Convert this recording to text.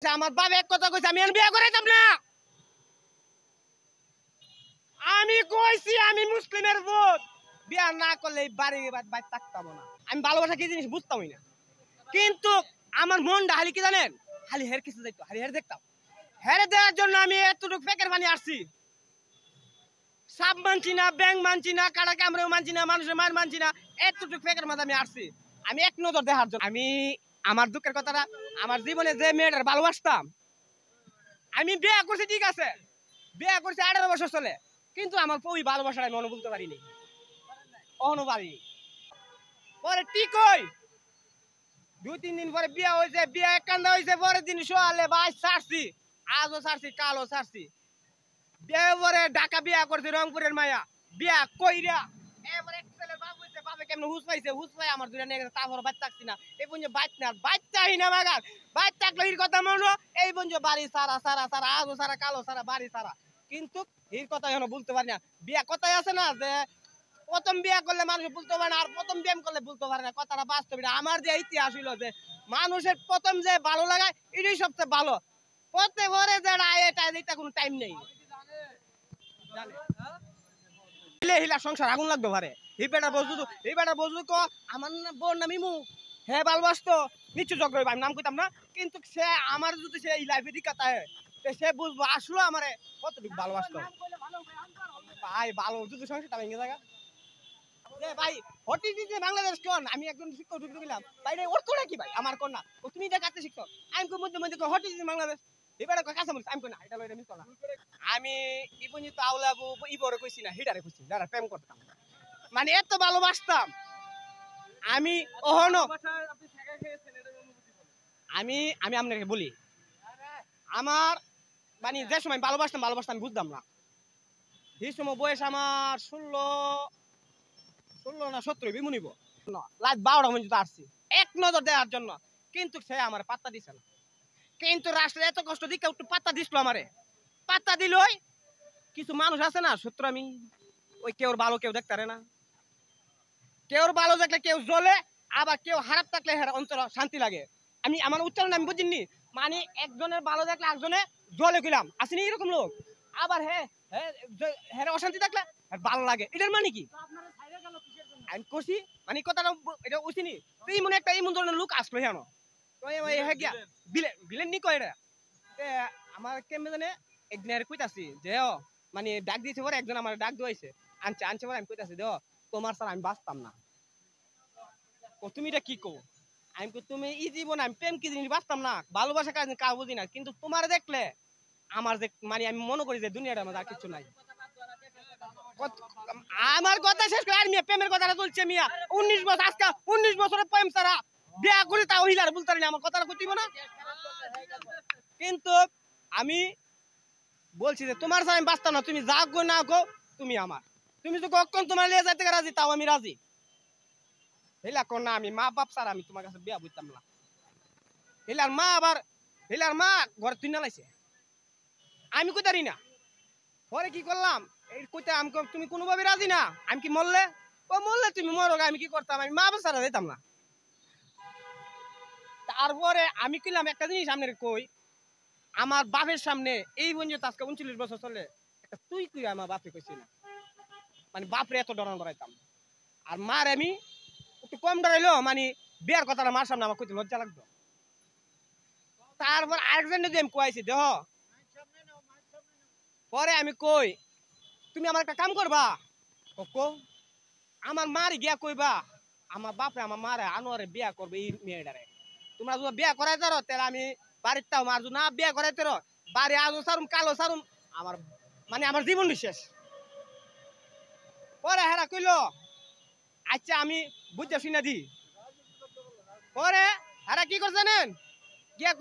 আমার বাবা এক কথা কইছে আমি বিয়ে করাইতাম না। আমি কইছি আমি মুসলিমের ভোট বিয়ে না করলে বাড়ি বাড়ি থাকতাম না। আমি ভালোবাসা কি জিনিস বুঝতামই না, কিন্তু আমার মনটা হালি কি জানেন, হালি হের কিছু যাইতো, হালি হের দেখতাম। হেরে দেওয়ার জন্য আমি এতটুকু পেকের পানি আসছি। সাপ মানছি না, ব্যাং মানছি না, কাটা কামড়েও মানছি না, মানুষের মার মানছি না, এতটুকু পেকের মাঝে আমি আসছি। আমি এক নজর দেখার জন্য। আমি আমার দুঃখের কথাটা, আমার জীবনে যে মেয়েটার ভালোবাসতাম, আমি বিয়ে করছি ঠিক আছে, বিয়ে করছি 18 বছর চলে, কিন্তু আমার ওই ভালোবাসাটা আমি অনুভব করতে পারিনি, পারিনি। পরে ঠিক হই 2-3 দিন পরে বিয়ে হয়েছে, বিয়ে এক কান্দা হয়েছে, পরের দিন সোয়ালে ভাই ছাড়ছি, আজও ছাড়ছি, কালও ছাড়ছি। বিয়ে পরে ঢাকা বিয়ে করছি, রংপুরের মায়া বিয়া কইরা এবার এক ছেলের বাপ হইছে, বাপে কেমন হুস পাইছে, হুস পাই আমার দুইটা নিয়ে গেছে, তারপর বাচ্চা থাকছি না। এই পর্যন্ত বাচ্চাই না বাগান, বাচ্চা থাকলে এর কথা মনো, এই পর্যন্ত বাড়ি সারা সারা সারা, আজও সারা, কালো সারা, বাড়ি সারা, কিন্তু এর কথা এখন বলতে পারি না। বিয়া কথাই আছে না যে প্রথম বিয়া করলে মানুষ বলতে পারে না, আর প্রথম প্রেম করলে বলতে পারে না, কথাটা বাস্তব। আমার যে ইতিহাস হইলো যে মানুষের প্রথম যে ভালো লাগায় এটাই সবচেয়ে ভালো, পথে ভরে যে এটা কোনো টাইম নেই। সংসার আগুন লাগবে পারে, এই বেটা বসবো ক আমার বোন নামি মু হ্যাঁ ভালোবাসতো নিশ্চয় ঝগড়া হইব, আমি নাম কইতাম না, কিন্তু সে আমার যদি সে এই লাইফে দিকাতা হয় সে বুঝবো আসলো আমারে কতটুকু ভালোবাসতো। ভাই ভালো যদি সংসারটা ভেঙে জায়গা ভাই হটি দিতে বাংলাদেশ কোন, আমি একজন শিক্ষক ঢুকে গেলাম ভাই রে ওর কোন কি ভাই আমার কোন না, ও তুমি এটা কাছে শিখছো, আমি কো মধ্যে মধ্যে হটি দিতে বাংলাদেশ এবারে কাছে বলছি, আমি কই না এটা লইরা মিস করা। আমি ইবনি তো আউলাবু ইবরে কইছি না, হিডারে কইছি যারা প্রেম করতাম, মানে এত ভালোবাসতাম আমি। ওহনো আমি আমি আপনাকে বলি, আমার মানে যে সময় ভালোবাসতাম আমি বুঝতাম না, এই সময় বয়স আমার 16 না 17 বিমুনিব রাত 12টা পর্যন্ত আসছি এক নজর দেওয়ার জন্য, কিন্তু সে আমার পাত্তা দিছে না। কিন্তু রাষ্ট্রে এত কষ্ট দিকে একটু পাত্তা দিছিল আমারে, পাত্তা দিলই কিছু মানুষ আছে না সত্য, আমি ওই কেউ ভালো কেউ দেখতে পারে না, কেউ ভালো দেখলে কেউ জ্বলে, আবার কেউ খারাপ থাকলে অন্তর শান্তি লাগে। আমি আমার উচ্চারণ আমি বুঝিনি, মানে একজনের ভালো দেখলে একজনে জ্বলে গেলাম, আসেনি এরকম লোক, আবার হ্যাঁ হ্যাঁ অশান্তি থাকলে ভালো লাগে, এটার মানে কি আমি কষি মানে কথাটা এটা উচিনি তুই মনে একটা এমন ধরনের লোক আসলো হেন বিলেন নি কয় আমার কেমনে জানে একদিন আর কইতাছি যে মানে ডাক দিয়েছে পরে একজন আমার ডাক দিয়েছে, আনছে পরে আমি কইতাছি দেও তোমার স্যার আমি বাঁচতাম না। তুমি এটা কি কো, আমি তুমি ই জীবন আমি প্রেম কি জিনিস বাঁচতাম না, ভালোবাসা কাজ কাউ বুঝি না, কিন্তু তোমার দেখলে আমার যে মানে আমি মনে করি যে দুনিয়াটার মধ্যে আর কিছু নাই। আমার কথা শেষ করে আর মিয়া প্রেমের কথাটা চলছে মিয়া 19 বছর, আজকে 19 বছরের প্রেম ছাড়া বিয়া করে তাও হিলার বলতে পারি আমার কথাটা কইতিব না। কিন্তু আমি বলছি যে তোমার সাথে আমি বাঁচতাম না, তুমি যা গো না গো তুমি আমার, তুমি তো কখন তোমার লিয়ে যাইতে রাজি তাও আমি রাজি, হেলা কোন না আমি মা বাপ ছাড়া আমি তোমার কাছে বিয়া বুঝতাম না। হেলার মা ঘরে তুই না লাইছে, আমি কইতারি না, পরে কি করলাম এই কইতে আমি তুমি কোনোভাবে রাজি না, আমি কি মরলে ও মরলে তুমি মরো, আমি কি করতাম আমি মা বাপ ছাড়া যেতাম না। তারপরে আমি কইলাম একটা জিনিস আপনার কই, আমার বাপের সামনে এই পর্যন্ত আজকে 39 বছর চলে একটা তুই কই আমার বাপে কইছি না, মানে বাপরে এত ডরান ডরাইতাম, আর মার আমি একটু কম ডরাইলো, মানে বিয়ার কথাটা মার সামনে আমার কইতে লজ্জা লাগতো। তারপর আরেকজন যদি আমি কইছি দেহ, পরে আমি কই তুমি আমার একটা কাম করবা, কো আমার মার গিয়া কইবা আমার বাপরে আমার মারে আনোয়ারে বিয়া করবে এই মেয়েটারে, তোমরা যদি বিয়া করাই তারো তাহলে আমি বাড়িতে মার না বিয়া করাই তারো বাড়ি আজও সারুম কালো সারুম, আমার মানে আমার জীবন বিশেষ। পরে হেরা কইলো আচ্ছা আমি বুঝতে শুনে দি, পরে হেরা কি করছে জানেন গিয়া